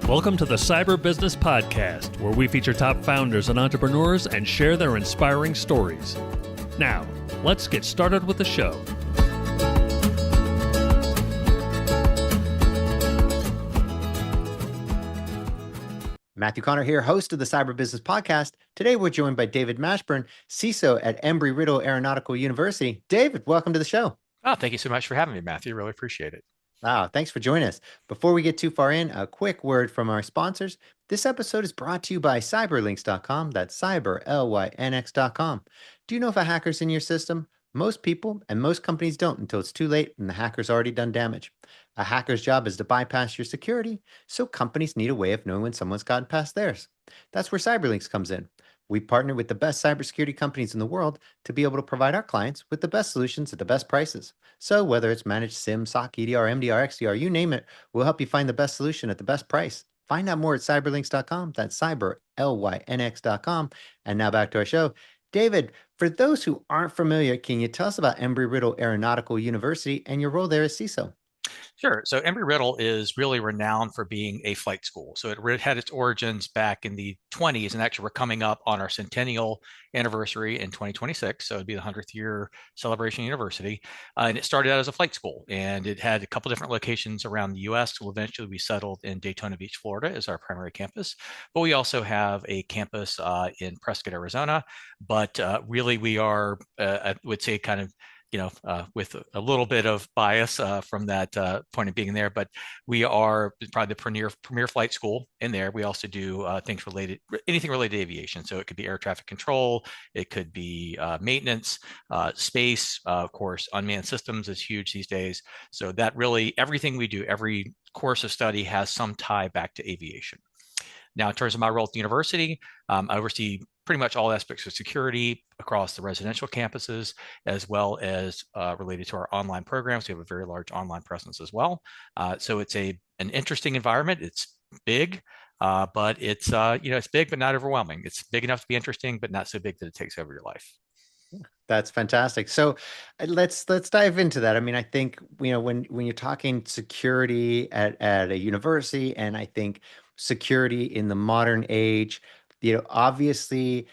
Welcome to the Cyber Business Podcast, where we feature top founders and entrepreneurs and share their inspiring stories. Now, let's get started with the show. Matthew Connor here, host of the Cyber Business Podcast. Today, we're joined by David Mashburn, CISO at Embry-Riddle Aeronautical University. David, welcome to the show. Oh, thank you so much for having me, Matthew. Really appreciate it. Wow, thanks for joining us. Before we get too far in, a quick word from our sponsors. This episode is brought to you by cyberlinks.com. That's cyber, L-Y-N-X.com. Do you know if a hacker's in your system? Most people and most companies don't until it's too late and the hacker's already done damage. A hacker's job is to bypass your security, so companies need a way of knowing when someone's gotten past theirs. That's where Cyberlinks comes in. We partner with the best cybersecurity companies in the world to be able to provide our clients with the best solutions at the best prices. So whether it's managed SIM, SOC, EDR, MDR, XDR, you name it, we'll help you find the best solution at the best price. Find out more at cyberlinks.com. That's cyber, L-Y-N-X.com. And now back to our show. David, for those who aren't familiar, can you tell us about Embry-Riddle Aeronautical University and your role there as CISO? Sure. So Embry-Riddle is really renowned for being a flight school. So it had its origins back in the 20s, and actually we're coming up on our centennial anniversary in 2026. So it'd be the 100th year celebration university. And it started out as a flight school, and it had a couple different locations around the US. Will eventually be settled in Daytona Beach, Florida as our primary campus. But we also have a campus in Prescott, Arizona. But really we are, I would say, kind of with a little bit of bias from that point of being there, but we are probably the premier flight school in there. We also do anything related to aviation. So it could be air traffic control, it could be maintenance, space, of course, unmanned systems is huge these days. So that really, everything we do, every course of study has some tie back to aviation. Now, in terms of my role at the university, I oversee pretty much all aspects of security across the residential campuses, as well as related to our online programs. We have a very large online presence as well. So it's an interesting environment. It's big, but it's it's big but not overwhelming. It's big enough to be interesting, but not so big that it takes over your life. That's fantastic. So let's dive into that. I mean, I think when you're talking security at a university, and I think security in the modern age, obviously,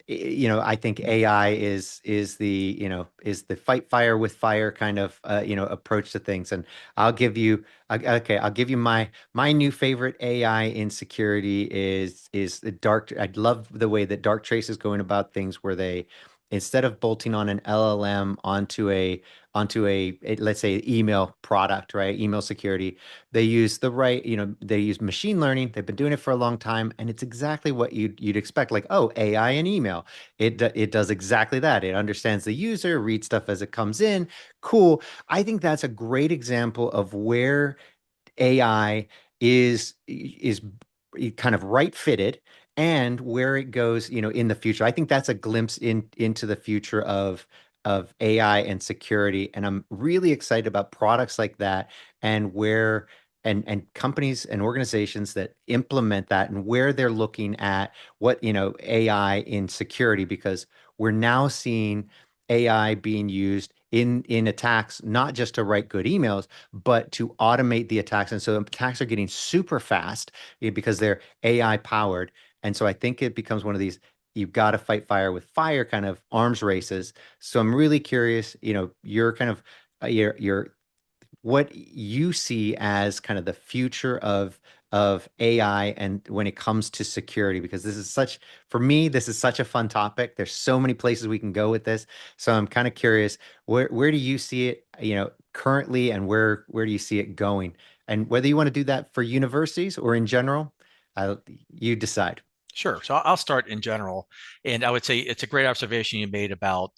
I think AI is the fight fire with fire kind of approach to things. And I'll give you my new favorite AI in security is the dark. I love the way that Darktrace is going about things, where they, instead of bolting on an LLM onto a let's say email product, right? Email security, they use they use machine learning. They've been doing it for a long time, and it's exactly what you'd expect. Like, oh, AI and email, it does exactly that. It understands the user, reads stuff as it comes in. Cool. I think that's a great example of where AI is kind of right fitted, and where it goes, in the future. I think that's a glimpse into the future of AI and security. And I'm really excited about products like that, and where and companies and organizations that implement that, and where they're looking at what, AI in security, because we're now seeing AI being used in attacks, not just to write good emails, but to automate the attacks. And so attacks are getting super fast because they're AI powered. And so I think it becomes one of these, you've got to fight fire with fire kind of arms races. So I'm really curious, your kind of your what you see as kind of the future of AI, and when it comes to security, because for me, this is such a fun topic. There's so many places we can go with this. So I'm kind of curious, where do you see it, currently, and where do you see it going? And whether you want to do that for universities or in general, you decide. Sure. So I'll start in general. And I would say it's a great observation you made about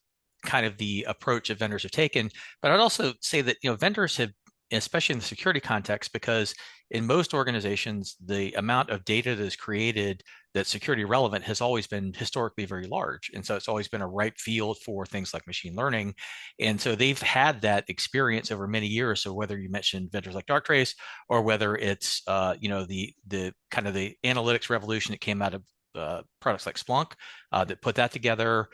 kind of the approach that vendors have taken. But I'd also say that, vendors have, especially in the security context, because in most organizations, the amount of data that is created that's security relevant has always been historically very large. And so it's always been a ripe field for things like machine learning. And so they've had that experience over many years. So whether you mentioned vendors like Darktrace, or whether it's, the kind of the analytics revolution that came out of products like Splunk that put that together,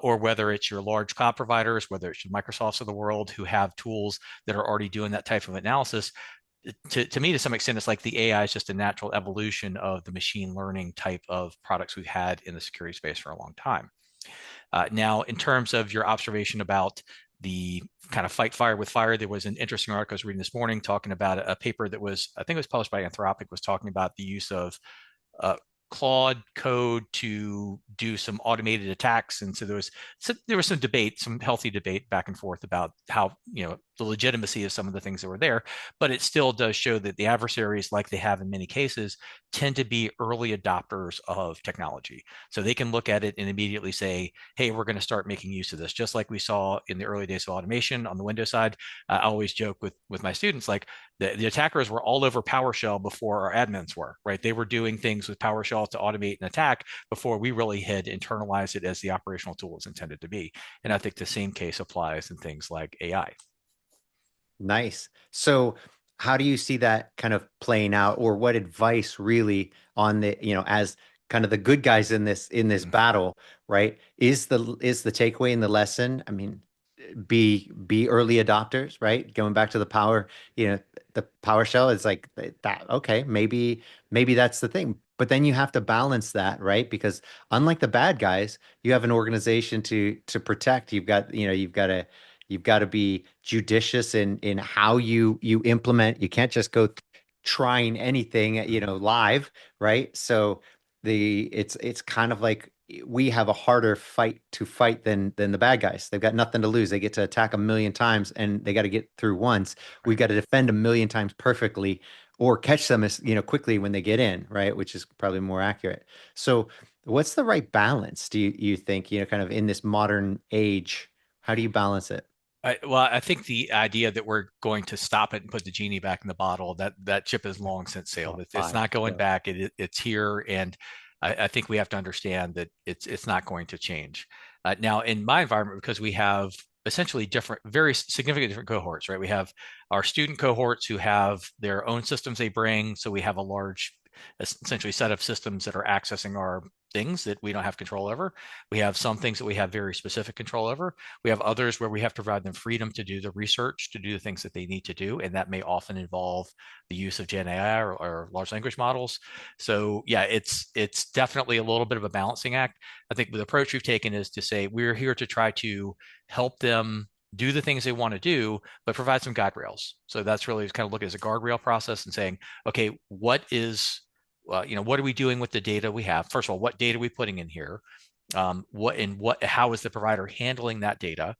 or whether it's your large cloud providers, whether it's your Microsofts of the world who have tools that are already doing that type of analysis, to me, to some extent, it's like the AI is just a natural evolution of the machine learning type of products we've had in the security space for a long time. Now, in terms of your observation about the kind of fight fire with fire, there was an interesting article I was reading this morning talking about a paper that was, I think it was published by Anthropic, was talking about the use of uh, Claude code to do some automated attacks, and so there was some debate, some healthy debate back and forth about how the legitimacy of some of the things that were there. But it still does show that the adversaries, like they have in many cases, tend to be early adopters of technology. So they can look at it and immediately say, "Hey, we're going to start making use of this," just like we saw in the early days of automation on the Windows side. I always joke with my students like the attackers were all over PowerShell before our admins were, right? They were doing things with PowerShell to automate an attack before we really had internalized it as the operational tool was intended to be. And I think the same case applies in things like AI. Nice. So how do you see that kind of playing out, or what advice really on the, as kind of the good guys in this Mhm. battle, right? Is the takeaway in the lesson? I mean, be early adopters, right? Going back to the PowerShell is like that. Okay, maybe that's the thing. But then you have to balance that, right? Because unlike the bad guys, you have an organization to protect. You've got to be judicious in how you implement. You can't just go trying anything, live, right? So it's kind of like we have a harder fight to fight than the bad guys. They've got nothing to lose. They get to attack a million times and they got to get through once. We've Right. got to defend a million times perfectly or catch them as, quickly when they get in, right? Which is probably more accurate. So what's the right balance, do you think, kind of in this modern age? How do you balance it? I think the idea that we're going to stop it and put the genie back in the bottle, that ship has long since sailed. Oh, It's bye. not going Yeah. back. It's here, and I think we have to understand that it's not going to change. Now, in my environment, because we have essentially different, very significant different cohorts, right? We have our student cohorts who have their own systems they bring, so we have a large, essentially, set of systems that are accessing our things that we don't have control over. We have some things that we have very specific control over. We have others where we have to provide them freedom to do the research, to do the things that they need to do, and that may often involve the use of Gen AI or large language models. So yeah, it's definitely a little bit of a balancing act. I think the approach we've taken is to say we're here to try to help them do the things they want to do, but provide some guide rails. So that's really kind of looking as a guardrail process and saying, okay, what are we doing with the data we have? First of all, what data are we putting in here? How is the provider handling that data?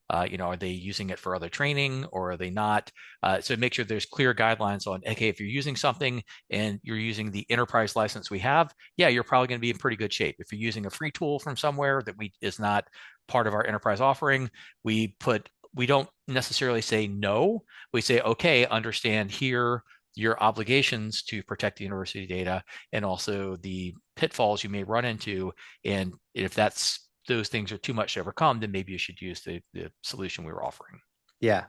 Are they using it for other training or are they not? So make sure there's clear guidelines on, okay, if you're using something and you're using the enterprise license we have, yeah, you're probably going to be in pretty good shape. If you're using a free tool from somewhere that is not part of our enterprise offering, we don't necessarily say no. We say, okay, understand here your obligations to protect the university data and also the pitfalls you may run into. And if those things are too much to overcome, then maybe you should use the solution we were offering. Yeah.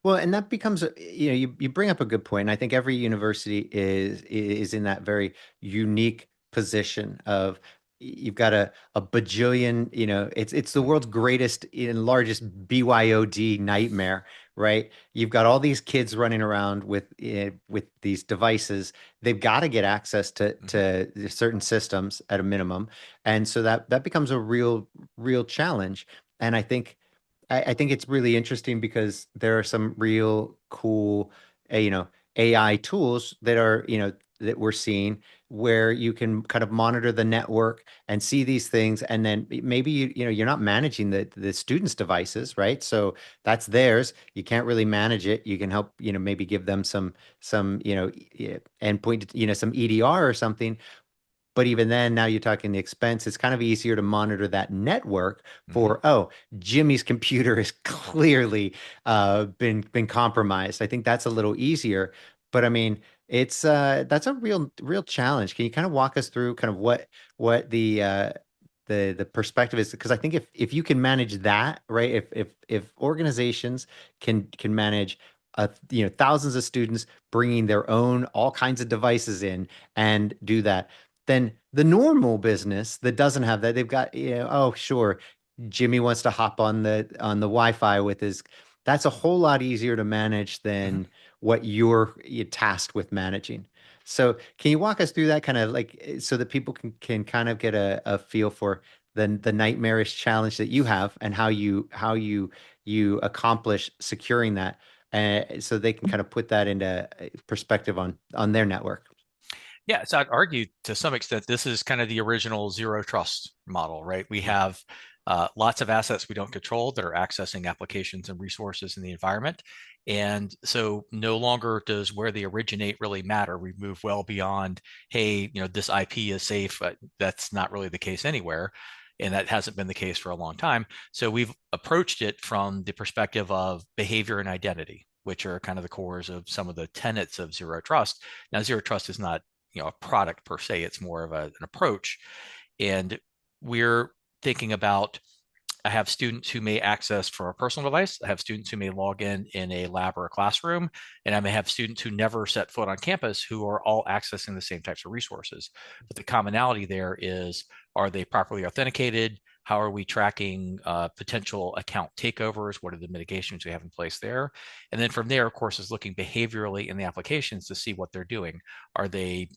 Well, and that becomes, you bring up a good point. And I think every university is in that very unique position of you've got a bajillion, it's the world's greatest and largest BYOD nightmare, right? You've got all these kids running around with these devices. They've got to get access to Mhm. to certain systems at a minimum. And so that becomes a real challenge. And I think it's really interesting because there are some real cool, AI tools that we're seeing where you can kind of monitor the network and see these things, and then maybe you're not managing the students' devices, right? So that's theirs. You can't really manage it. You can help, maybe give them some endpoint, some EDR or something, but even then, now you're talking the expense. It's kind of easier to monitor that network Mhm. for, oh, Jimmy's computer has clearly been compromised. I think that's a little easier. But I mean, it's that's a real challenge. Can you kind of walk us through kind of what the perspective is? Because I think if you can manage that, right? If organizations can manage thousands of students bringing their own all kinds of devices in and do that, then the normal business that doesn't have that, they've got, oh, sure, Jimmy wants to hop on the Wi-Fi with his That's a whole lot easier to manage Mhm. than what you're tasked with managing. So can you walk us through that kind of like so that people can kind of get a feel for the nightmarish challenge that you have and how you accomplish securing that, so they can kind of put that into perspective on their network. Yeah, so I'd argue to some extent this is kind of the original zero trust model, right? We have lots of assets we don't control that are accessing applications and resources in the environment. And so no longer does where they originate really matter. We've moved well beyond, hey, this IP is safe. That's not really the case anywhere. And that hasn't been the case for a long time. So we've approached it from the perspective of behavior and identity, which are kind of the cores of some of the tenets of zero trust. Now, zero trust is not a product per se. It's more of an approach. And we're thinking about, I have students who may access for a personal device. I have students who may log in a lab or a classroom, and I may have students who never set foot on campus who are all accessing the same types of resources. But the commonality there is, are they properly authenticated? How are we tracking potential account takeovers? What are the mitigations we have in place there? And then from there, of course, is looking behaviorally in the applications to see what they're doing. Are they,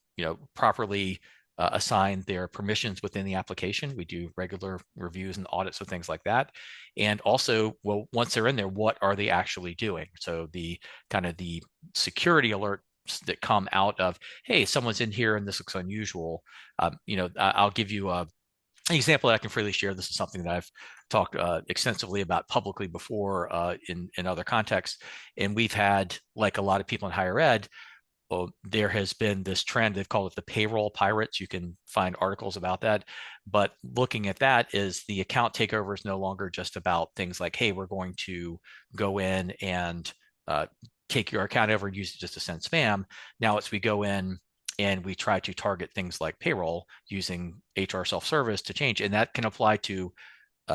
properly assign their permissions within the application? We do regular reviews and audits of things like that. And also, well, once they're in there, what are they actually doing? So the kind of the security alert that come out of, hey, someone's in here and this looks unusual. I'll give you an example that I can freely share. This is something that I've talked extensively about publicly before in other contexts. And we've had, like a lot of people in higher ed, well, there has been this trend. They've called it the payroll pirates. You can find articles about that. But looking at that, is the account takeover is no longer just about things like, hey, we're going to go in and take your account over and use it just to send spam. Now it's, we go in and we try to target things like payroll using HR self-service to change. And that can apply to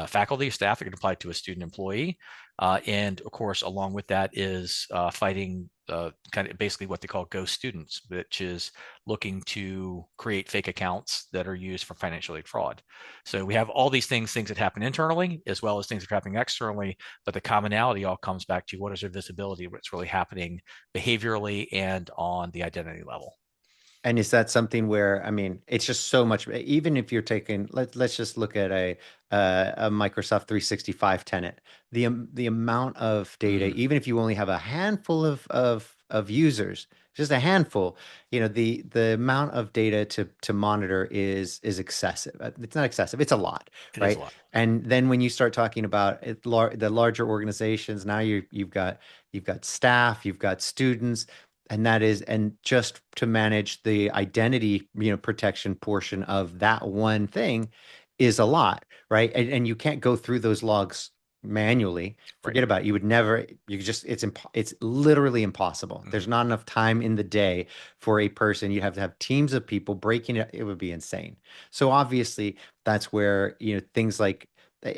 faculty, staff. It can apply to a student employee. And of course, along with that is fighting kind of basically what they call ghost students, which is looking to create fake accounts that are used for financial aid fraud. So we have all these things that happen internally, as well as things that are happening externally, but the commonality all comes back to what is their visibility, what's really happening behaviorally and on the identity level. And is that something where, I mean, it's just so much, even if you're taking, let's just look at a Microsoft 365 tenant, the amount of data, Mm, even if you only have a handful of users, just a handful, the amount of data to monitor is excessive. It's not excessive, it's a lot, it is a right? lot. And then when you start talking about the larger organizations, now you've got staff, you've got students, and just to manage the identity, protection portion of that one thing is a lot, right? And you can't go through those logs manually. Right. Forget about it. You would never, you just, it's literally impossible. Mhm. There's not enough time in the day for a person. You have to have teams of people breaking it. It would be insane. So obviously that's where, things like,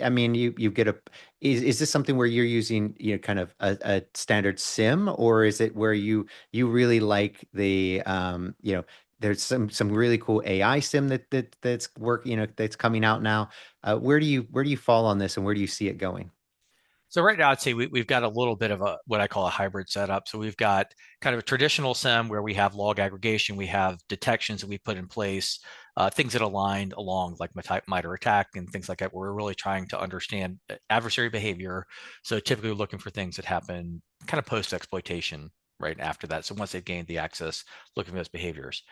I mean, you get is this something where you're using, kind of a standard SIM, or is it where you really like there's some really cool AI sim that's that's coming out now. Where do you fall on this, and where do you see it going? So right now, I'd say we've got a little bit of a what I call a hybrid setup. So we've got kind of a traditional SIEM where we have log aggregation, we have detections that we put in place, things that align along like MITRE ATT&CK and things like that. Where we're really trying to understand adversary behavior. So typically looking for things that happen kind of post exploitation right after that. So once they've gained the access, looking for those behaviors.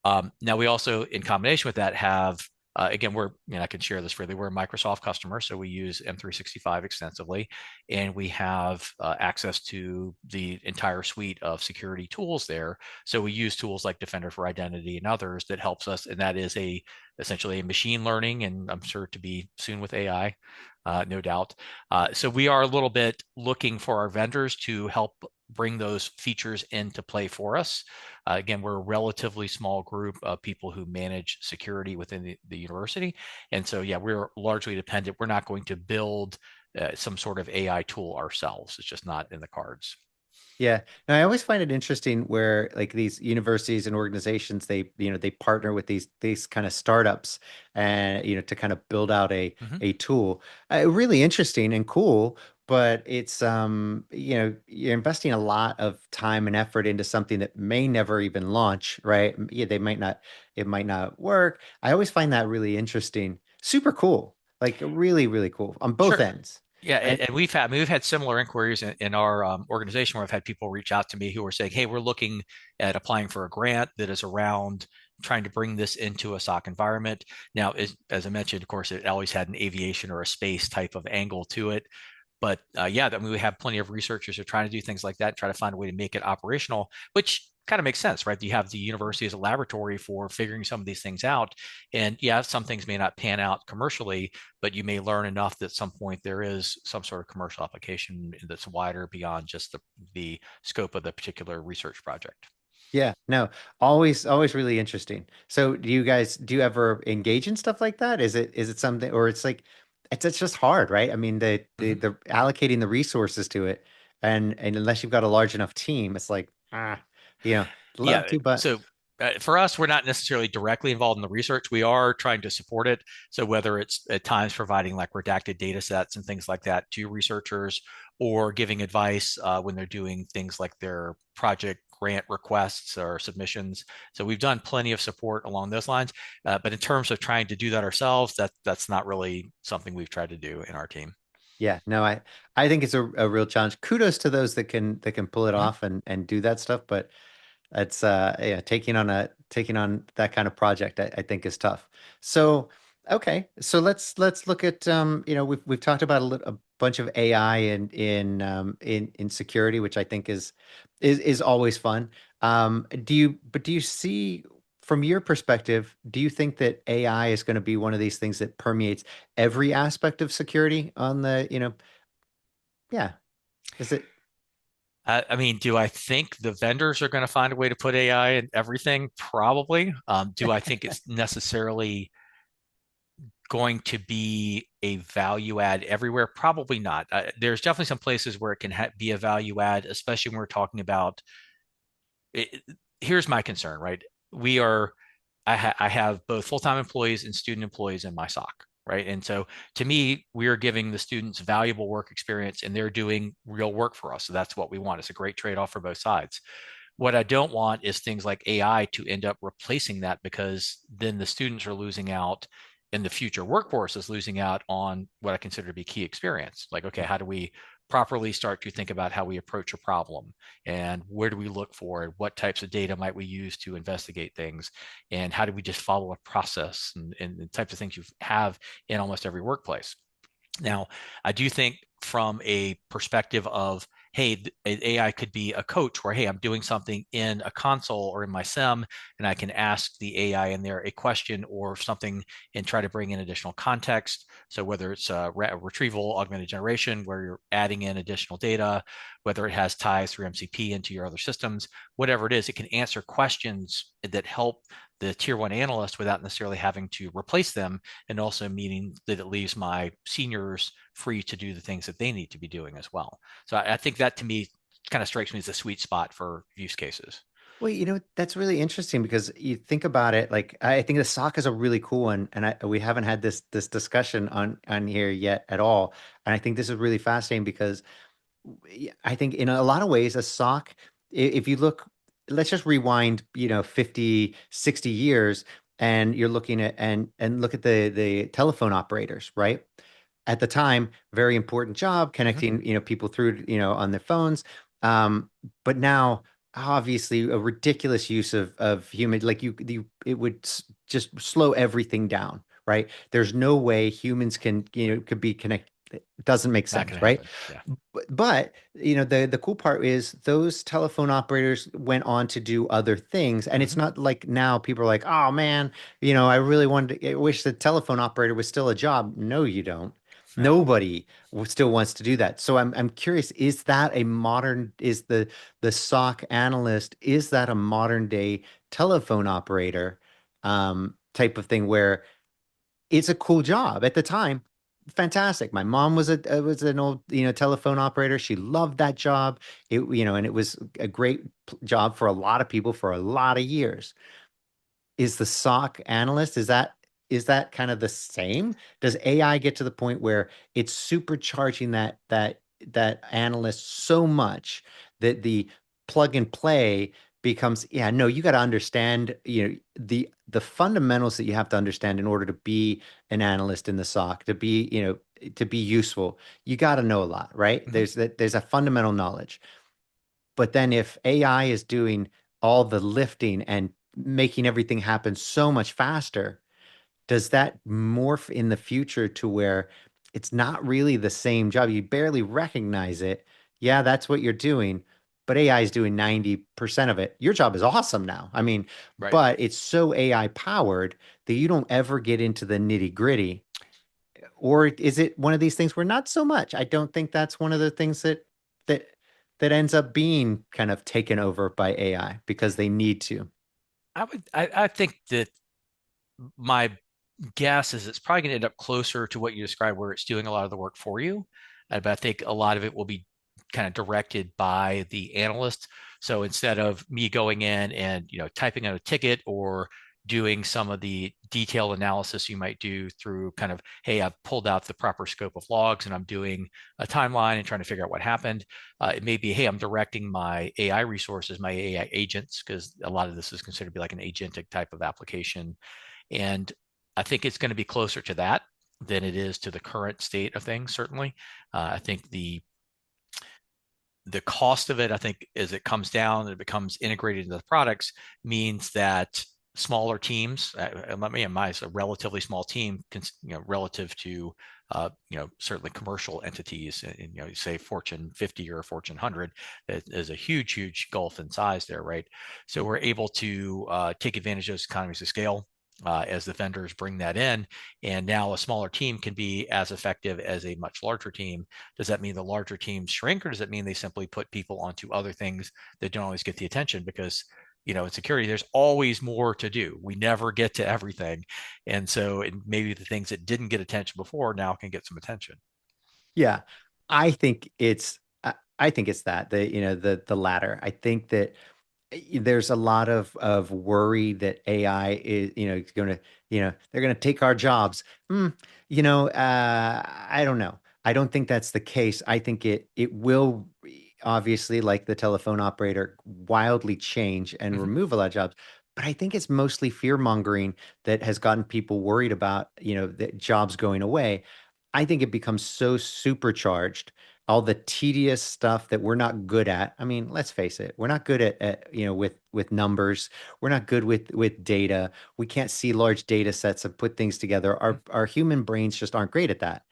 Now we also, in combination with that, have again, I can share this freely. We're a Microsoft customer, so we use M365 extensively, and we have access to the entire suite of security tools there. So we use tools like Defender for Identity and others that helps us, and that is essentially a machine learning, and I'm sure to be soon with AI, no doubt. So we are a little bit looking for our vendors to help bring those features into play for us. Again, we're a relatively small group of people who manage security within the university. And so, yeah, we're largely dependent. We're not going to build some sort of AI tool ourselves. It's just not in the cards. Yeah. Now I always find it interesting where like these universities and organizations, they partner with these kind of startups and to kind of build out a Mhm. a tool. Really interesting and cool. but it's you're investing a lot of time and effort into something that may never even launch, right? Yeah, it might not work. I always find that really interesting. Super cool. Like really, really cool on both Sure. ends. Yeah, And and we've had similar inquiries in our organization where I've had people reach out to me who are saying, "Hey, we're looking at applying for a grant that is around trying to bring this into a SOC environment." Now, as I mentioned, of course, it always had an aviation or a space type of angle to it. But yeah, I mean, we have plenty of researchers who are trying to do things like that, try to find a way to make it operational, which kind of makes sense, right? You have the university as a laboratory for figuring some of these things out. And yeah, some things may not pan out commercially, but you may learn enough that at some point there is some sort of commercial application that's wider beyond just the scope of the particular research project. yeah, no, always really interesting. So do you ever engage in stuff like that? Is it something, or it's like it's just hard, right? I mean, Mhm. the allocating the resources to it, and unless you've got a large enough team, it's like you know, love Yeah. to, but So for us, we're not necessarily directly involved in the research. We are trying to support it. So whether it's at times providing like redacted data sets and things like that to researchers, or giving advice when they're doing things like their project grant requests or submissions. So we've done plenty of support along those lines. But in terms of trying to do that ourselves, that's not really something we've tried to do in our team. yeah, no, I think it's a real challenge. Kudos to those that can pull it Mhm. off and do that stuff, but it's yeah, taking on that kind of project I think is tough. So okay, so let's look at we've talked about a bunch of AI in security, which I think is always fun. Do you see from your perspective, do you think that AI is going to be one of these things that permeates every aspect of security on the, yeah, is it? I mean, do I think the vendors are going to find a way to put AI in everything? Probably. Do I think it's necessarily going to be a value add everywhere? Probably not. There's definitely some places where it can be a value add, especially when we're talking about it. Here's my concern, right? We are, I have both full-time employees and student employees in my SOC, right? And so to me, we are giving the students valuable work experience and they're doing real work for us. So that's what we want. It's a great trade-off for both sides. What I don't want is things like AI to end up replacing that because then the students are losing out and the future workforce is losing out on what I consider to be key experience. Like, okay, how do we properly start to think about how we approach a problem and where do we look for it? What types of data might we use to investigate things? And how do we just follow a process and the types of things you have in almost every workplace? Now, I do think from a perspective of, hey, AI could be a coach where, hey, I'm doing something in a console or in my SIM, and I can ask the AI in there a question or something and try to bring in additional context. So whether it's retrieval, augmented generation, where you're adding in additional data, whether it has ties through MCP into your other systems, whatever it is, it can answer questions that help the tier one analyst without necessarily having to replace them, and also meaning that it leaves my seniors free to do the things that they need to be doing as well. So I think that to me kind of strikes me as a sweet spot for use cases. Well, that's really interesting because you think about it, like I think the sock is a really cool one, and we haven't had this discussion on here yet at all. And I think this is really fascinating because I think in a lot of ways, a sock, if you look, let's just rewind, 50, 60 years, and you're looking at and look at the telephone operators, right? At the time, very important job Mhm. connecting, people through, on their phones. Um, but now, obviously, a ridiculous use of human, like it would just slow everything down, right? There's no way humans can, could be connected. It doesn't make Not sense, going to right? happen. Yeah. But the cool part is those telephone operators went on to do other things, and it's Mhm. not like now people are like, oh man, I really wanted I wish the telephone operator was still a job. No, you don't. Yeah. Nobody still wants to do that. So I'm curious, is that a modern, is the SOC analyst, is that a modern day telephone operator type of thing where it's a cool job at the time? Fantastic. My mom was an old, telephone operator. She loved that job. And it was a great job for a lot of people for a lot of years. Is the SOC analyst, is that kind of the same? Does AI get to the point where it's supercharging that analyst so much that the plug and play becomes, yeah, no, you got to understand, the fundamentals that you have to understand in order to be an analyst in the SOC, to be useful. You got to know a lot, right? Mhm. There's a fundamental knowledge. But then if AI is doing all the lifting and making everything happen so much faster, does that morph in the future to where it's not really the same job? You barely recognize it. Yeah, that's what you're doing, but AI is doing 90% of it. Your job is awesome now. I mean, Right. but it's so AI powered that you don't ever get into the nitty gritty. Or is it one of these things where not so much? I don't think that's one of the things that that ends up being kind of taken over by AI because they need to. I think that my guess is it's probably going to end up closer to what you described, where it's doing a lot of the work for you. But I think a lot of it will be kind of directed by the analyst. So instead of me going in and typing out a ticket or doing some of the detailed analysis you might do through kind of, hey, I've pulled out the proper scope of logs and I'm doing a timeline and trying to figure out what happened. It may be, hey, I'm directing my AI resources, my AI agents, because a lot of this is considered to be like an agentic type of application, and I think it's going to be closer to that than it is to the current state of things, certainly. I think the cost of it, I think, as it comes down and it becomes integrated into the products, means that smaller teams, and let me my a relatively small team, relative to certainly commercial entities, and you say Fortune 50 or Fortune 100, there's a huge gulf in size there, right? So we're able to take advantage of those economies of scale as the vendors bring that in. And now a smaller team can be as effective as a much larger team. Does that mean the larger teams shrink, or does that mean they simply put people onto other things that don't always get the attention? Because in security, there's always more to do. We never get to everything. And so maybe the things that didn't get attention before now can get some attention. Yeah, I think I think it's that the latter. I think that there's a lot of worry that AI is, going to, they're going to take our jobs. I don't know. I don't think that's the case. I think it will obviously, like the telephone operator, wildly change and Mhm. remove a lot of jobs. But I think it's mostly fear mongering that has gotten people worried about, the jobs going away. I think it becomes so supercharged, all the tedious stuff that we're not good at. I mean, let's face it, we're not good at with numbers. We're not good with data. We can't see large data sets and put things together. Our human brains just aren't great at that.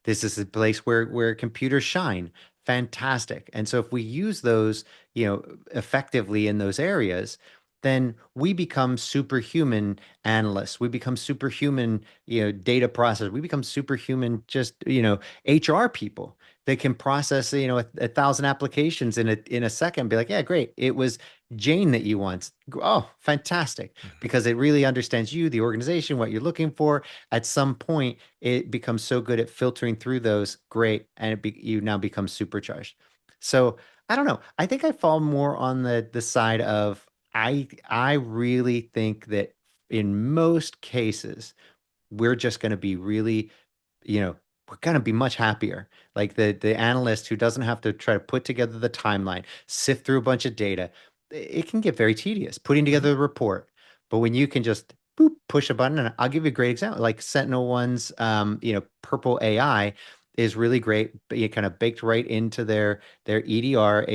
This is a place where computers shine. Fantastic. And so if we use those, effectively in those areas, then we become superhuman analysts. We become superhuman, data processors. We become superhuman just, HR people that can process, a thousand applications in a second. Be like, yeah, great. It was Jane that you want. Oh, fantastic. Mhm. Because it really understands you, the organization, what you're looking for. At some point, it becomes so good at filtering through those, great, and you now become supercharged. So I don't know. I think I fall more on the side of I really think that in most cases we're just going to be really, we're going to be much happier. Like the analyst who doesn't have to try to put together the timeline, sift through a bunch of data. It can get very tedious putting Mhm. together a report. But when you can just boop, push a button, and I'll give you a great example, like Sentinel One's, Purple AI is really great, but you kind of baked right into their EDR,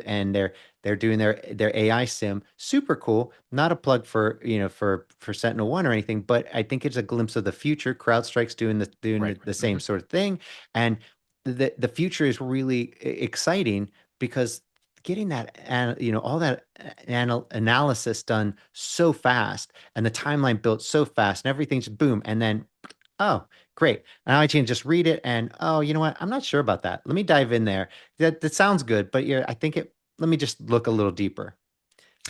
and they're doing their AI sim. Super cool. Not a plug for, for Sentinel One or anything, but I think it's a glimpse of the future. CrowdStrike's doing the doing Right. the same Mhm. sort of thing, and the future is really exciting because getting that all that analysis done so fast and the timeline built so fast and everything's boom, and then oh, great. Now I can just read it and, oh, you know what? I'm not sure about that. Let me dive in there. That sounds good, but I think let me just look a little deeper.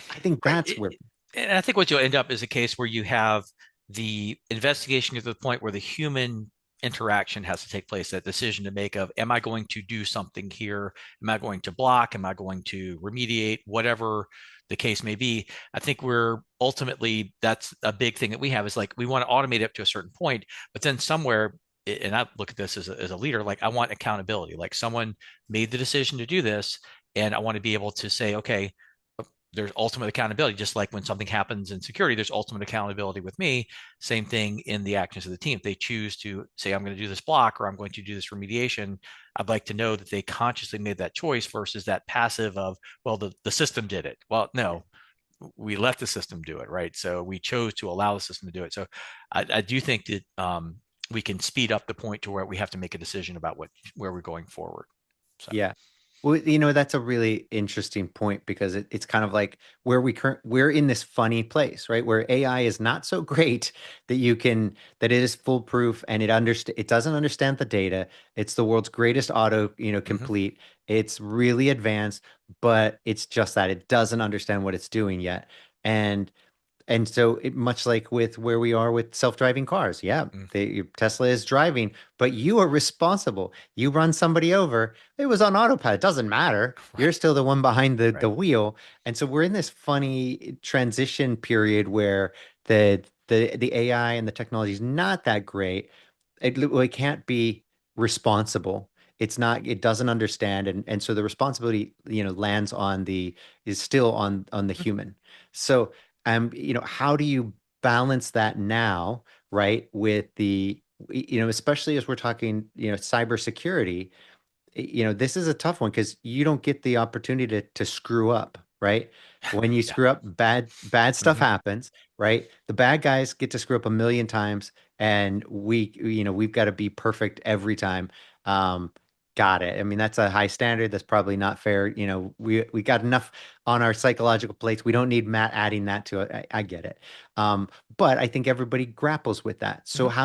I think Right. that's where, And I think what you'll end up is a case where you have the investigation to the point where the human interaction has to take place, that decision to make of, am I going to do something here? Am I going to block? Am I going to remediate? Whatever the case may be. I think we're ultimately, that's a big thing that we have, is like we want to automate it up to a certain point, but then somewhere and I look at this as a leader, like I want accountability. Like someone made the decision to do this, and I want to be able to say, okay, there's ultimate accountability. Just like when something happens in security, there's ultimate accountability with me. Same thing in the actions of the team. If they choose to say, I'm going to do this block or I'm going to do this remediation, I'd like to know that they consciously made that choice versus that passive of, well, the system did it. Well, no, we let the system do it, right? So we chose to allow the system to do it. So I do think that we can speed up the point to where we have to make a decision about where we're going forward. So Yeah. Well, that's a really interesting point because it's kind of like where we're in this funny place, right? Where AI is not so great that it is foolproof and it doesn't understand the data. It's the world's greatest auto, mhm. complete. It's really advanced, but it's just that it doesn't understand what it's doing yet. And so much like with where we are with self-driving cars, yeah, Mm, Tesla is driving, but you are responsible. You run somebody over, it was on autopilot. It doesn't matter. right, You're still the one behind the right. wheel. And so we're in this funny transition period where the AI and the technology is not that great. It can't be responsible. It's not, it doesn't understand. And so the responsibility, lands is still on the Mm, human. So how do you balance that now, right? With especially as we're talking, cybersecurity, this is a tough one because you don't get the opportunity to screw up, right? When you yeah. screw up, bad stuff Hmm. happens, right? The bad guys get to screw up a million times, and we've got to be perfect every time. Um, got it. I mean, that's a high standard. That's probably not fair. We got enough on our psychological plates. We don't need Matt adding that to it. I get it. But I think everybody grapples with that. So Hmm.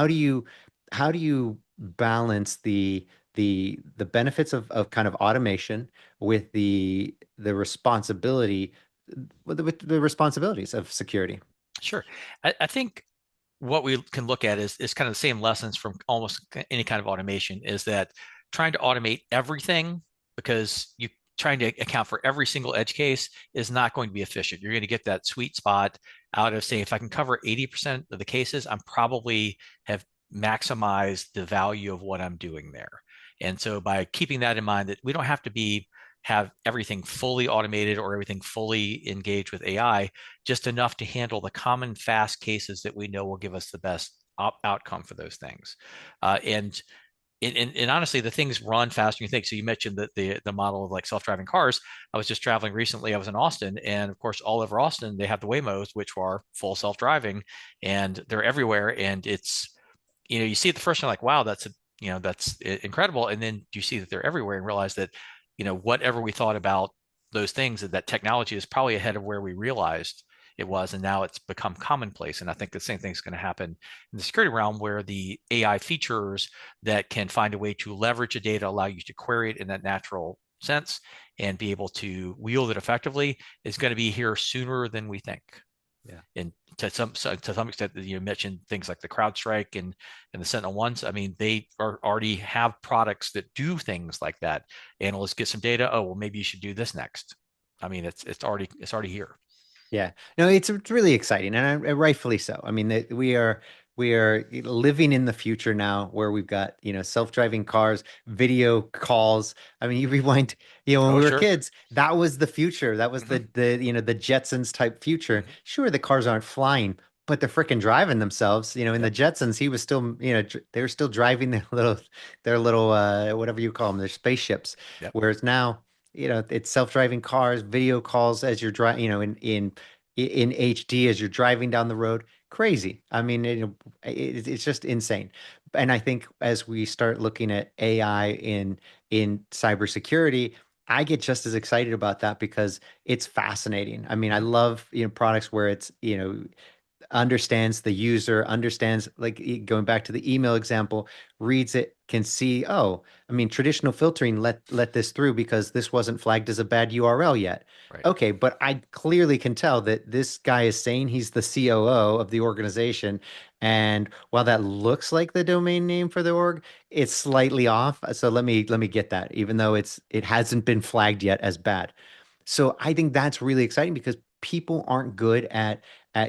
how do you balance the benefits of kind of automation with the responsibility with the responsibilities of security. Sure. I think what we can look at is kind of the same lessons from almost any kind of automation is that trying to automate everything because you trying to account for every single edge case is not going to be efficient. You're going to get that sweet spot out of saying if I can cover 80% of the cases, I'm probably have maximized the value of what I'm doing there. And so by keeping that in mind that we don't have to have everything fully automated or everything fully engaged with AI, just enough to handle the common fast cases that we know will give us the best outcome for those things. And honestly, the things run faster than you think. So you mentioned that the model of like self-driving cars. I was just traveling recently. I was in Austin, and of course, all over Austin, they have the Waymos, which are full self-driving, and they're everywhere. And it's you see it the first time like, wow, that's incredible. And then you see that they're everywhere and realize that whatever we thought about those things, that technology is probably ahead of where we realized it was, and now it's become commonplace. And I think the same thing is going to happen in the security realm, where the AI features that can find a way to leverage the data, allow you to query it in that natural sense, and be able to wield it effectively is going to be here sooner than we think. Yeah. And to some extent, you mentioned things like the CrowdStrike and the Sentinel ones. I mean, they already have products that do things like that. Analysts get some data. Oh, well, maybe you should do this next. I mean, it's already here. Yeah, no, it's really exciting, and rightfully so. I mean, we are living in the future now, where we've got self-driving cars, video calls. I mean, you rewind, when Oh, we were sure. kids, that was the future. That was Hmm. the Jetsons type future. Hmm. Sure, the cars aren't flying, but they're freaking driving themselves. In the Yep. Jetsons, he was still, they were still driving their little whatever you call them, their spaceships. Yep. Whereas now, it's self-driving cars, video calls as you're driving, in HD as you're driving down the road. Crazy. I mean, it's just insane. And I think as we start looking at AI in cybersecurity, I get just as excited about that because it's fascinating. I mean, I Hmm. love, products where it's, understands the user, understands, like going back to the email example, reads it, can see, oh, I mean, traditional filtering let this through because this wasn't flagged as a bad URL yet. Right. Okay, but I clearly can tell that this guy is saying he's the COO of the organization. And while that looks like the domain name for the org, it's slightly off. So let me get that, even though it hasn't been flagged yet as bad. So I think that's really exciting because people aren't good at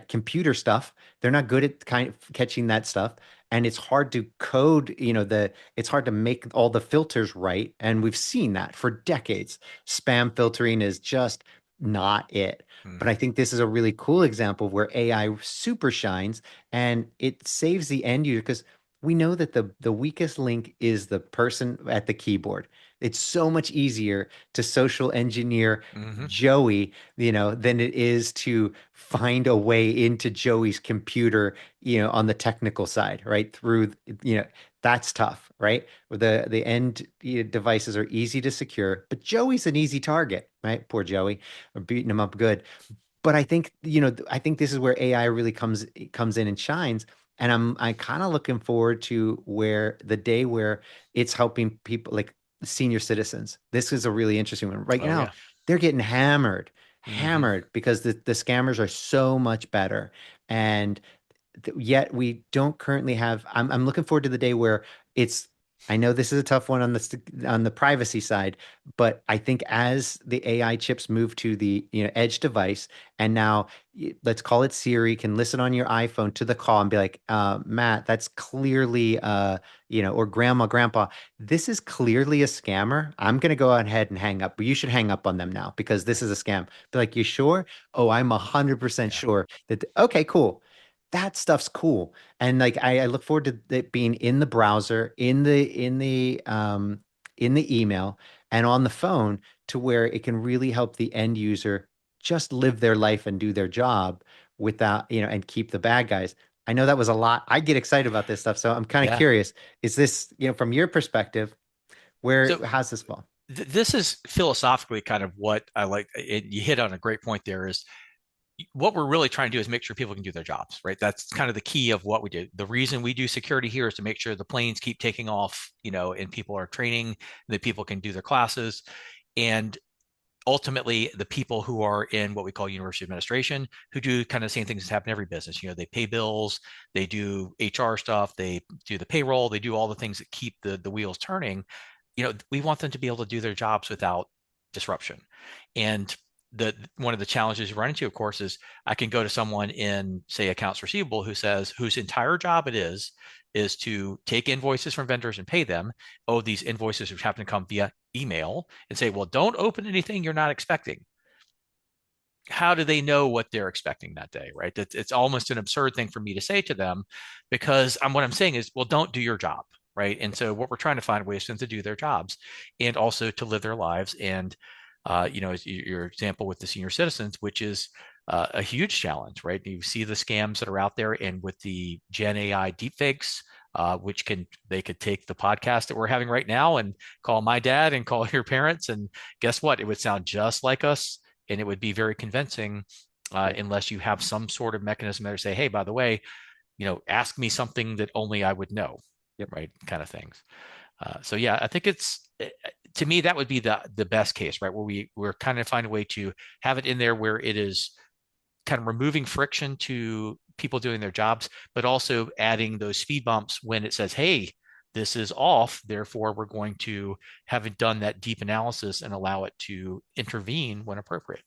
computer stuff. They're not good at kind of catching that stuff. and it's hard to code, it's hard to make all the filters right. And we've seen that for decades. Spam filtering is just not it. But Mhm. I think this is a really cool example of where AI super shines and it saves the end user because we know that the weakest link is the person at the keyboard. It's so much easier to social engineer Mhm. Joey, than it is to find a way into Joey's computer, on the technical side, right? You know, that's tough, right? The end devices are easy to secure, but Joey's an easy target, right? Poor Joey, we're beating him up good. But I think, I think this is where AI really comes in and shines. And I kind of looking forward to where the day where it's helping people like senior citizens. This is a really interesting one. Right Oh now, yeah. they're getting hammered, Mhm. hammered because the scammers are so much better. And yet we don't currently have. I'm looking forward to the day where it's. I know this is a tough one on the privacy side, but I think as the AI chips move to the edge device, and now let's call it Siri can listen on your iPhone to the call and be like, Matt, that's clearly or Grandma, Grandpa, this is clearly a scammer. I'm gonna go ahead and hang up, but you should hang up on them now because this Right. is a scam. Be like, you sure? Oh, I'm 100% Yeah. sure that. Okay, cool, that stuff's cool. And like I look forward to it being in the browser, in the email and on the phone to where it can really help the end user just live their life and do their job without, and keep the bad guys. I know that was a lot. I get excited about this stuff. So I'm kind of Yeah. curious, is this, from your perspective, So how's this fall? this is philosophically kind of what I like. You hit on a great point there is what we're really trying to do is make sure people can do their jobs, right? That's kind of the key of what we do. The reason we do security here is to make sure the planes keep taking off, and people are training, that people can do their classes. And ultimately, the people who are in what we call university administration, who do kind of the same things that happen in every business. They pay bills, they do HR stuff, they do the payroll, they do all the things that keep the wheels turning. We want them to be able to do their jobs without disruption. And the one of the challenges you run into, of course, is I can go to someone in, say, accounts receivable whose entire job it is to take invoices from vendors and pay them. Oh, these invoices which happen to come via email, and say, well, don't open anything you're not expecting. How do they know what they're expecting that day, right? It's almost an absurd thing for me to say to them because what I'm saying is, well, don't do your job, right? And so what we're trying to find ways for them to do their jobs and also to live their lives. And, as your example with the senior citizens, which is a huge challenge, right? You see the scams that are out there, and with the Gen AI deepfakes, which they could take the podcast that we're having right now and call my dad and call your parents, and guess what? It would sound just like us, and it would be very convincing, Yeah. unless you have some sort of mechanism there to say, hey, by the way, ask me something that only I would know, Yep. right? Kind of things. So yeah, I think to me that would be the best case, right? Where we're kind of find a way to have it in there where it is kind of removing friction to people doing their jobs, but also adding those speed bumps when it says, hey, this is off. Therefore, we're going to have it done that deep analysis and allow it to intervene when appropriate.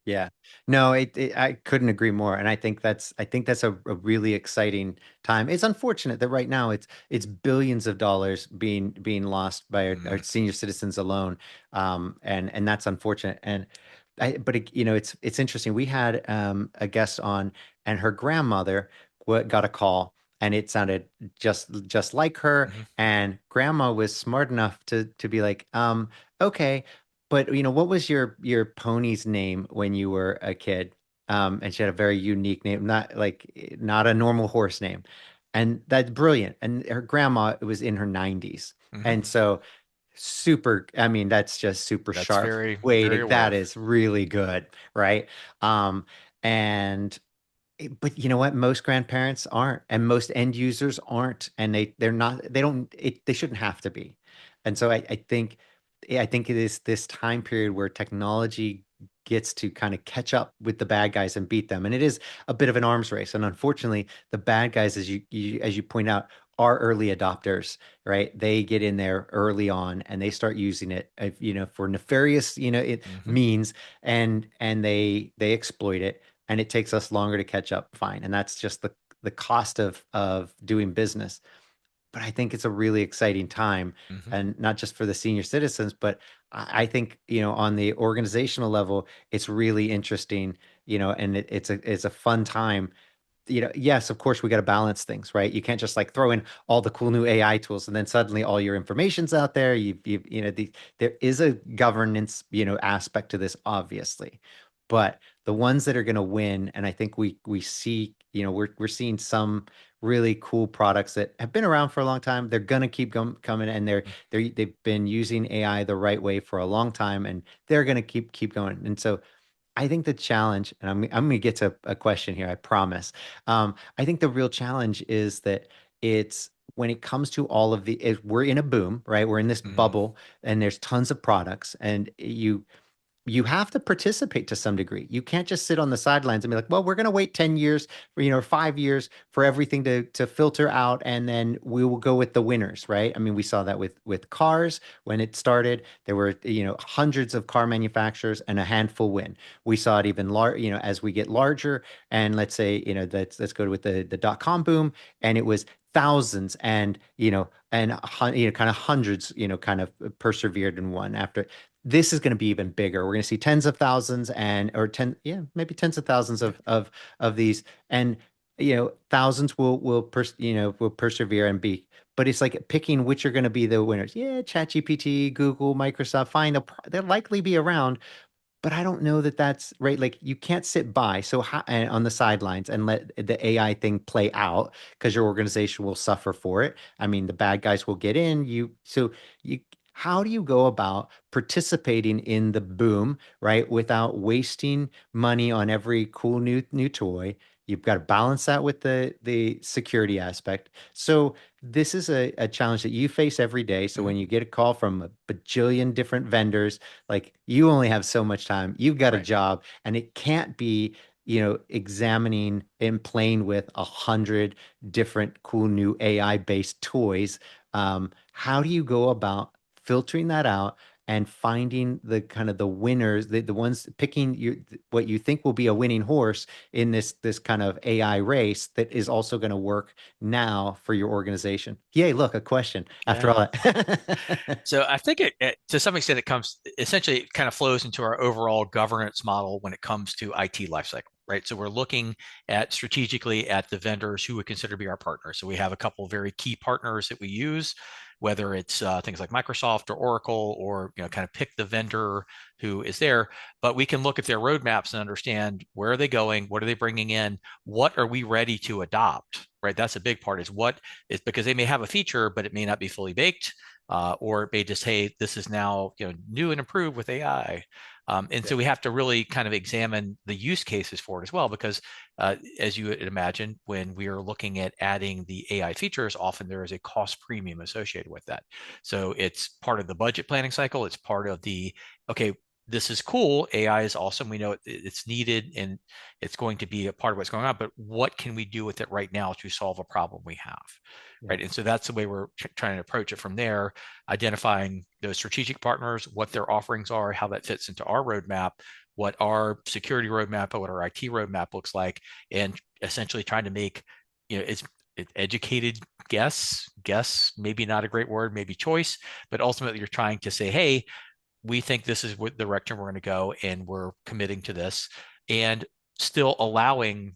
Yeah. No, I couldn't agree more. And I think that's a really exciting time. It's unfortunate that right now it's billions of dollars being lost by our Mm-hmm. senior citizens alone. And that's unfortunate. But it's interesting. We had a guest on and her grandmother got a call and it sounded just like her. Mm-hmm. And grandma was smart enough to be like, okay. But what was your pony's name when you were a kid? And she had a very unique name, not a normal horse name. And that's brilliant. And her grandma was in her 90s. Mm-hmm. And so super, I mean, that's just super That's sharp very, way very to that aware. is really good, right? And but you know what? Most grandparents aren't, and most end users aren't, and they're not. They don't. They shouldn't have to be. And so I think it is this time period where technology gets to kind of catch up with the bad guys and beat them, and it is a bit of an arms race. And unfortunately, the bad guys, as you point out, are early adopters, right? They get in there early on and they start using it, for nefarious, Mm-hmm. means, and they exploit it and it takes us longer to catch up. Fine. And that's just the cost of doing business. But I think it's a really exciting time, Hmm. and not just for the senior citizens, but I think, on the organizational level, it's really interesting, and it's a fun time. Yes, of course, we got to balance things, right? You can't just like throw in all the cool new AI tools and then suddenly all your information's out there. There is a governance, aspect to this, obviously, but the ones that are going to win, and I think we see, we're seeing some really cool products that have been around for a long time. They're going to keep coming, and they've been using AI the right way for a long time, and they're going to keep going. And so I think the challenge, and I'm going to get to a question here, I promise. I think the real challenge is that it's when it comes to all of we're in a boom, right? We're in this Hmm. bubble, and there's tons of products, and you have to participate to some degree. You can't just sit on the sidelines and be like, well, we're going to wait 10 years for, 5 years for everything to filter out, and then we will go with the winners, right? I mean, we saw that with cars when it started. There were, hundreds of car manufacturers and a handful win. We saw it even as we get larger, and let's say, let's go with the dot-com boom, and it was thousands, and kind of hundreds, kind of persevered and won after. This is going to be even bigger. We're going to see tens of thousands, or yeah, maybe tens of thousands Yeah. of these, and thousands will persevere and be. But it's like picking which are going to be the winners. Yeah, ChatGPT, Google, Microsoft, fine, they'll likely be around, but I don't know that that's right. Like, you can't sit by and on the sidelines and let the AI thing play out, because your organization will suffer for it. I mean, the bad guys will get in. You how do you go about participating in the boom, right, without wasting money on every cool new toy? You've got to balance that with the security aspect. So this is a challenge that you face every day. So Hmm. when you get a call from a bajillion different vendors, like, you only have so much time. You've got a Right. job, and it can't be, examining and playing with 100 different cool new AI based toys. How do you go about filtering that out and finding the kind of the winners, the ones picking what you think will be a winning horse in this kind of AI race that is also going to work now for your organization? Yay, look, a question after Yeah. all that. So I think to some extent, it comes essentially, it kind of flows into our overall governance model when it comes to IT lifecycle, right? So we're looking at strategically at the vendors who we consider to be our partners. So we have a couple of very key partners that we use, whether it's things like Microsoft or Oracle, or kind of pick the vendor who is there. But we can look at their roadmaps and understand where are they going, what are they bringing in, what are we ready to adopt, right? That's a big part. Is what is because they may have a feature, but it may not be fully baked, or it may just, hey, this is now new and improved with AI. And Yeah. so we have to really kind of examine the use cases for it as well, because as you would imagine, when we are looking at adding the AI features, often there is a cost premium associated with that. So it's part of the budget planning cycle. It's part of okay, this is cool. AI is awesome. We know it's needed, and it's going to be a part of what's going on, but what can we do with it right now to solve a problem we have? Yeah. Right. And so that's the way we're trying to approach it from there, identifying those strategic partners, what their offerings are, how that fits into our roadmap, what our security roadmap or what our IT roadmap looks like, and essentially trying to make, it's educated guess, maybe not a great word, maybe choice, but ultimately you're trying to say, hey, we think this is what the direction we're going to go, and we're committing to this, and still allowing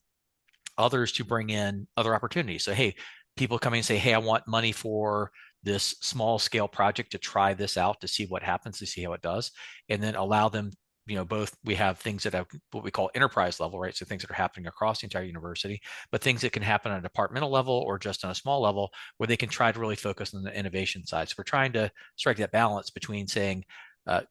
others to bring in other opportunities. So, hey, people come in and say, hey, I want money for this small scale project to try this out, to see what happens, to see how it does, and then allow them, both we have things that have what we call enterprise level, right? So things that are happening across the entire university, but things that can happen on a departmental level or just on a small level where they can try to really focus on the innovation side. So we're trying to strike that balance between saying,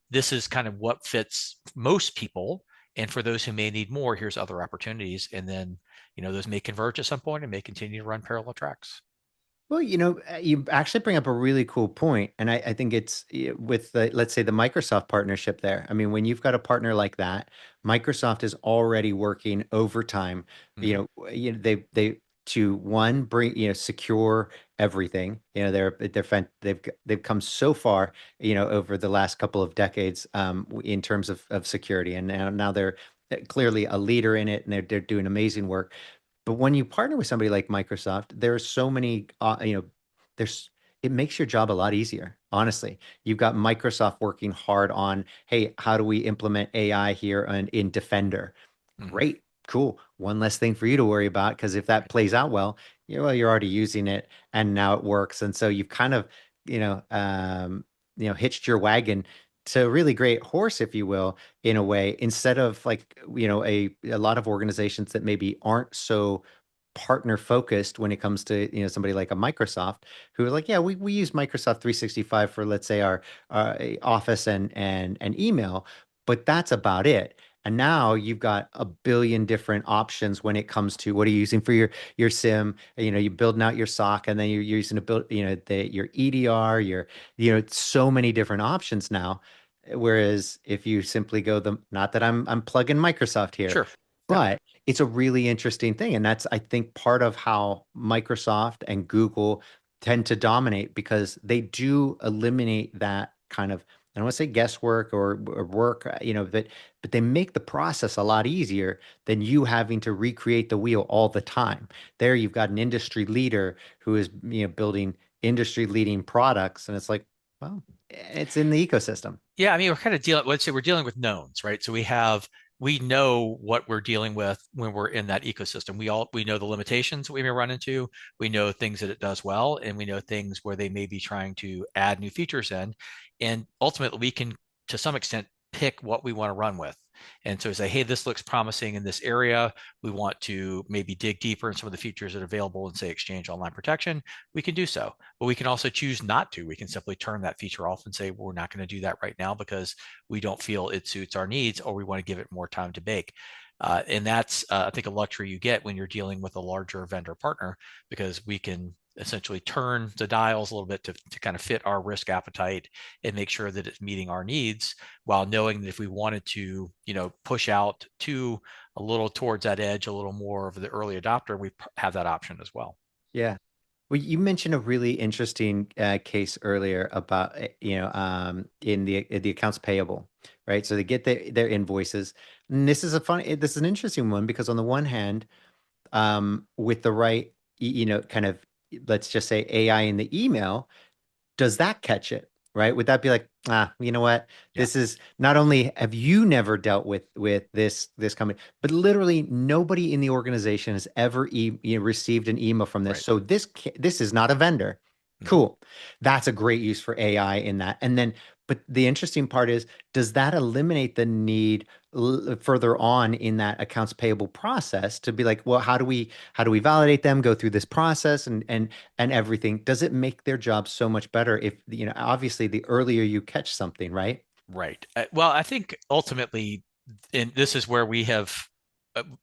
this is kind of what fits most people, and for those who may need more, here's other opportunities. And then, those may converge at some point and may continue to run parallel tracks. Well, you actually bring up a really cool point, and I think it's with let's say the Microsoft partnership there. I mean, when you've got a partner like that, Microsoft is already working overtime. Mm-hmm. They to one bring secure everything. They've come so far over the last couple of decades in terms of security, and now they're clearly a leader in it, and they're doing amazing work. But when you partner with somebody like Microsoft, there's so many, there's it makes your job a lot easier. Honestly, you've got Microsoft working hard on, hey, how do we implement AI here in Defender? Hmm. Great, cool. One less thing for you to worry about because if that Right. plays out well, you're already using it and now it works. And so you've kind of, you know, um, hitched your wagon to a really great horse, if you will, in a way, instead of like, a lot of organizations that maybe aren't so partner focused when it comes to, somebody like a Microsoft who are like, yeah, we use Microsoft 365 for, let's say, our office and email, but that's about it. And now you've got a billion different options when it comes to what are you using for your SIM. You're building out your SOC, and then you're using a build, your EDR, so many different options now. Whereas if you simply go not that I'm plugging Microsoft here, Sure. Yeah. but it's a really interesting thing. And that's, I think, part of how Microsoft and Google tend to dominate because they do eliminate that kind of, I don't want to say guesswork or work, but they make the process a lot easier than you having to recreate the wheel all the time. There you've got an industry leader who is, building industry leading products. And it's like, well, it's in the ecosystem. Yeah, I mean, we're kind of dealing, let's say we're dealing with knowns, right? So we know what we're dealing with when we're in that ecosystem. We know the limitations we may run into, we know things that it does well, and we know things where they may be trying to add new features in. And ultimately we can, to some extent, pick what we want to run with. And so say, hey, this looks promising in this area. We want to maybe dig deeper in some of the features that are available in, say, Exchange Online Protection. We can do so. But we can also choose not to. We can simply turn that feature off and say, well, we're not going to do that right now because we don't feel it suits our needs, or we want to give it more time to bake. And that's, I think, a luxury you get when you're dealing with a larger vendor partner, because we can essentially turn the dials a little bit to kind of fit our risk appetite and make sure that it's meeting our needs, while knowing that if we wanted to, push out to a little towards that edge, a little more of the early adopter, we have that option as well. Yeah. Well, you mentioned a really interesting case earlier about in the accounts payable, right? So they get their invoices. And this is an interesting one because on the one hand, with the right, kind of, let's just say AI in the email, does that catch it? Right? Would that be like, you know what? Yeah. This is not only have you never dealt with this company, but literally nobody in the organization has ever received an email from this. Right. So this is not a vendor. Mhm. Cool. That's a great use for AI in that. And then, but the interesting part is, does that eliminate the need further on in that accounts payable process to be like, well, how do we validate them, go through this process and everything? Does it make their job so much better if, obviously the earlier you catch something, right? Right. Well, I think ultimately, and this is where we have,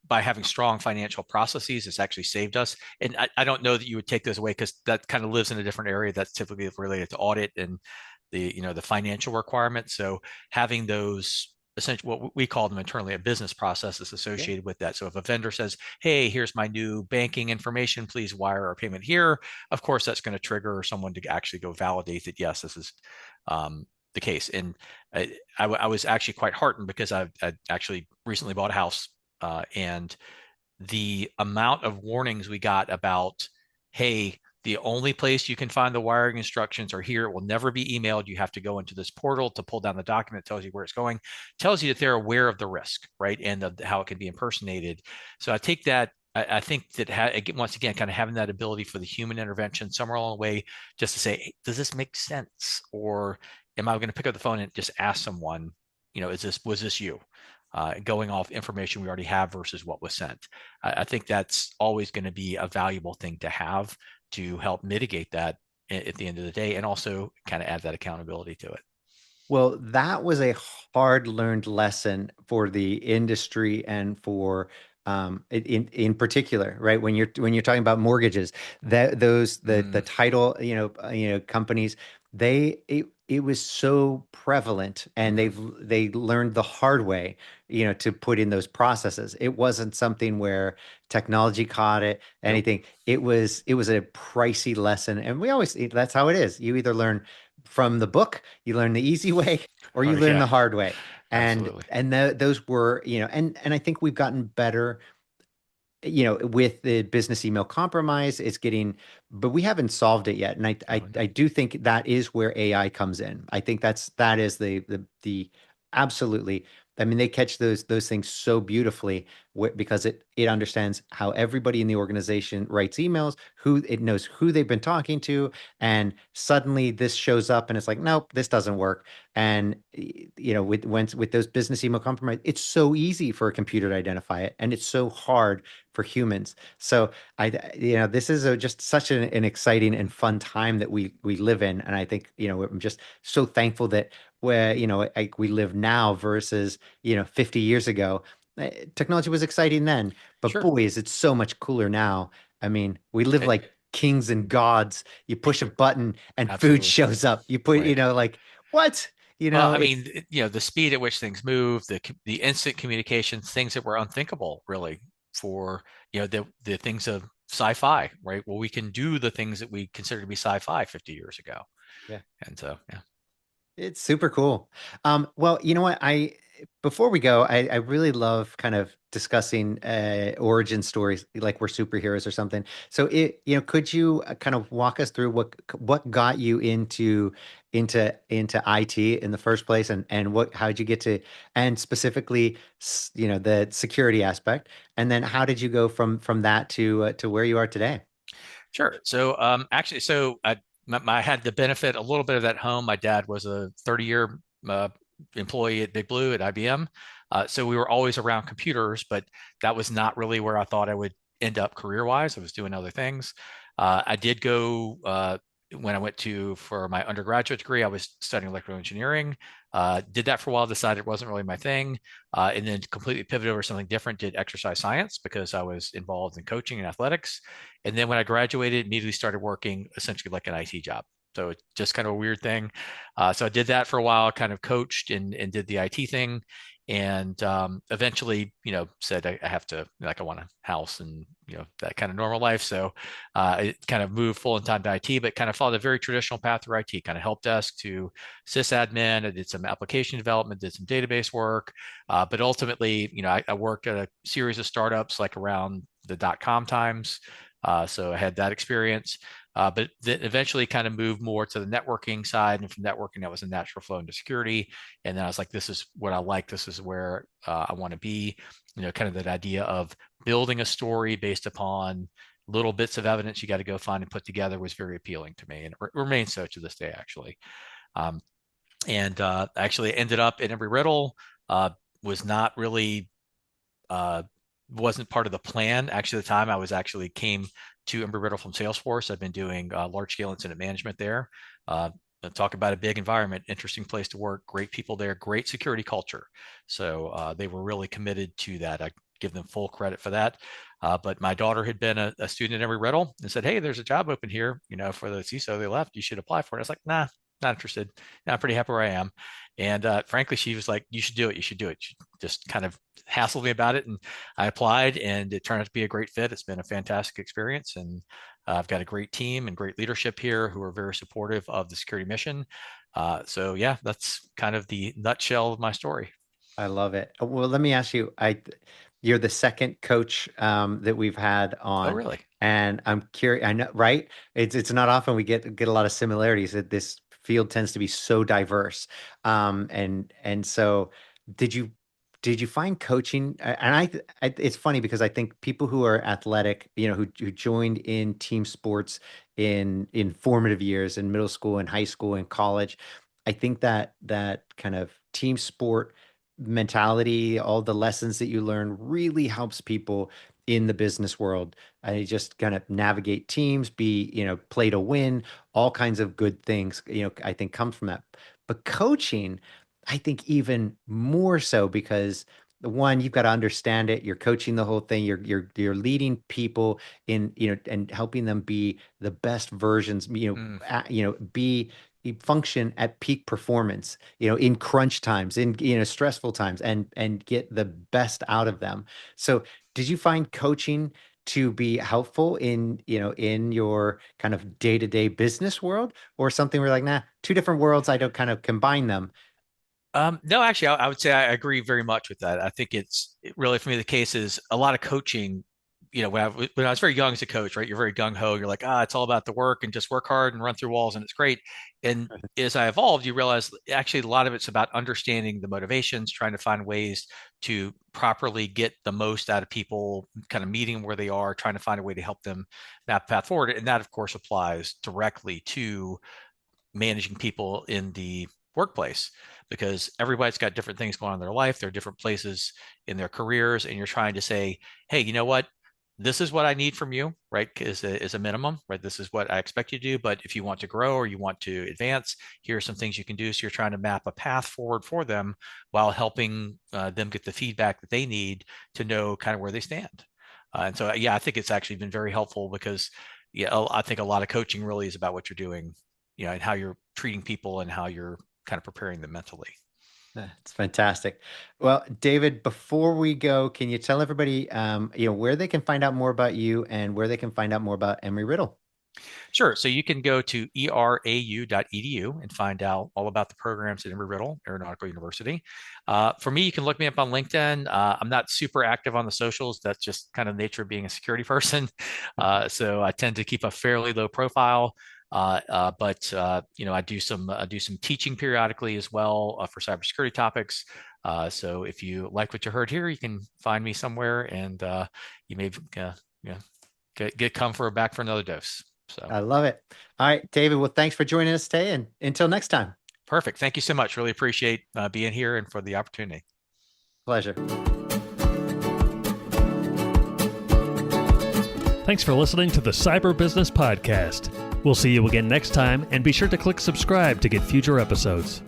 by having strong financial processes, it's actually saved us. And I don't know that you would take those away, because that kind of lives in a different area that's typically related to audit and the financial requirements. So having those, essentially what we call them internally, a business process is Yeah. associated with that. So if a vendor says, hey, here's my new banking information, please wire our payment here, of course that's going to trigger someone to actually go validate that, yes, this is the case. And I was actually quite heartened because I actually recently bought a house, and the amount of warnings we got about, hey, the only place you can find the wiring instructions are here. It will never be emailed. You have to go into this portal to pull down the document that tells you where it's going, tells you that they're aware of the risk, right? And of how it can be impersonated. So I take that. I think that once again, kind of having that ability for the human intervention somewhere along the way, just to say, hey, does this make sense? Or am I going to pick up the phone and just ask someone, was this you? Going off information we already have versus what was sent. I think that's always going to be a valuable thing to have to help mitigate that at the end of the day, and also kind of add that accountability to it. Well, that was a hard learned lesson for the industry and for in particular, right? When you're talking about mortgages, that those the Mm, title, companies, it was so prevalent, and hmm. they learned the hard way, to put in those processes. It wasn't something where technology caught it, Nope. anything. It was a pricey lesson, and that's how it is. You either learn from the book, you learn the easy way, or Oh you learn yeah, the hard way. And absolutely. those were, and I think we've gotten better with the business email compromise, it's getting, but we haven't solved it yet. And Oh, I no. do think that is where AI comes in. I think that is the absolutely. I mean, they catch those things so beautifully because it understands how everybody in the organization writes emails, who it knows who they've been talking to, and suddenly this shows up and it's like, nope, this doesn't work. And with those business email compromise, it's so easy for a computer to identify it, and it's so hard for humans. So this is just such an exciting and fun time that we live in, and I think I'm just so thankful that where like we live now versus 50 years ago. Technology was exciting then, but Sure. boy, is it so much cooler now. I mean, we live It, like kings and gods. You push a button and food absolutely. shows up. You put, Right. like what? Well, I It's mean, the speed at which things move, the instant communication, things that were unthinkable really for, the things of sci-fi, right? Well, we can do the things that we consider to be sci-fi 50 years ago. yeah. And so, yeah. It's super cool. Well, you know what? Before we go, I really love kind of discussing origin stories, like we're superheroes or something. So, could you kind of walk us through what got you into IT in the first place, and how'd you get to, and specifically, the security aspect, and then how did you go from that to where you are today? Sure. So, actually, I had the benefit a little bit of that home. My dad was a 30-year employee at Big Blue at IBM. So we were always around computers, but that was not really where I thought I would end up career-wise. I was doing other things. I did go when I went for my undergraduate degree, I was studying electrical engineering. Did that for a while, decided it wasn't really my thing, and then completely pivoted over to something different, did exercise science because I was involved in coaching and athletics. And then when I graduated, immediately started working essentially like an IT job. So it's just kind of a weird thing. So I did that for a while, kind of coached and did the IT thing. And eventually, said I have to, like, I want a house and, that kind of normal life. So I kind of moved full time to IT, but kind of followed a very traditional path through IT, kind of help desk to sysadmin. I did some application development, did some database work. But ultimately, I worked at a series of startups like around the dot-com times. So I had that experience, but then eventually kind of moved more to the networking side. And from networking, that was a natural flow into security. And then I was like, this is what I like. This is where I want to be, kind of that idea of building a story based upon little bits of evidence you got to go find and put together was very appealing to me, and it remains so to this day, actually. Um, and actually ended up in Embry-Riddle, was not really uh, wasn't part of the plan. Actually, at the time I was actually came to Embry-Riddle from Salesforce. I've been doing large scale incident management there. Uh, talk about a big environment, interesting place to work, great people there, great security culture. So they were really committed to that. I give them full credit for that. But my daughter had been a student at Embry-Riddle and said, "Hey, there's a job open here, for the CISO. They left. You should apply for it." I was like, "Nah, not interested. Nah, I'm pretty happy where I am." And frankly, she was like, "You should do it. You should do it." She just kind of hassled me about it, and I applied, and it turned out to be a great fit. It's been a fantastic experience, and I've got a great team and great leadership here who are very supportive of the security mission. So yeah, that's kind of the nutshell of my story. I love it. Well, let me ask you, you're the second coach that we've had Oh, on, really? and I'm curious. I know, right? It's not often we get a lot of similarities. That this field tends to be so diverse, and so did you did you find coaching? And it's funny because I think people who are athletic, who joined in team sports in formative years, in middle school and high school and college, I think that kind of team sport mentality, all the lessons that you learn really helps people in the business world. I just kind of navigate teams, play to win, all kinds of good things, I think come from that. But coaching, I think even more so because the one, you've got to understand it. You're coaching the whole thing. You're leading people in, and helping them be the best versions, Mm, be function at peak performance, in crunch times, in stressful times, and get the best out of them. So, did you find coaching to be helpful in your kind of day-to-day business world, or something where you're like, nah, two different worlds, I don't kind of combine them? no, actually, I would say I agree very much with that. I think it really, for me, the case is a lot of coaching when I was very young as a coach, right? You're very gung ho. You're like, it's all about the work and just work hard and run through walls and it's great. And as I evolved, you realize actually a lot of it's about understanding the motivations, trying to find ways to properly get the most out of people, kind of meeting them where they are, trying to find a way to help them map a path forward. And that, of course, applies directly to managing people in the workplace, because everybody's got different things going on in their life. There are different places in their careers, and you're trying to say, hey, you know what? This is what I need from you, right? Is a minimum, right? This is what I expect you to do. But if you want to grow or you want to advance, here are some things you can do. So you're trying to map a path forward for them while helping them get the feedback that they need to know kind of where they stand. And so, I think it's actually been very helpful because, I think a lot of coaching really is about what you're doing, and how you're treating people and how you're kind of preparing them mentally. That's fantastic. Well, David, before we go, can you tell everybody, where they can find out more about you and where they can find out more about Embry-Riddle? Sure. So you can go to erau.edu and find out all about the programs at Embry-Riddle Aeronautical University. For me, you can look me up on LinkedIn. I'm not super active on the socials. That's just kind of the nature of being a security person. So I tend to keep a fairly low profile. But I do some teaching periodically as well for cybersecurity topics. So if you like what you heard here, you can find me somewhere, and you may get come back for another dose. So I love it. All right, David. Well, thanks for joining us today, and until next time. Perfect. Thank you so much. Really appreciate being here and for the opportunity. Pleasure. Thanks for listening to the Cyber Business Podcast. We'll see you again next time, and be sure to click subscribe to get future episodes.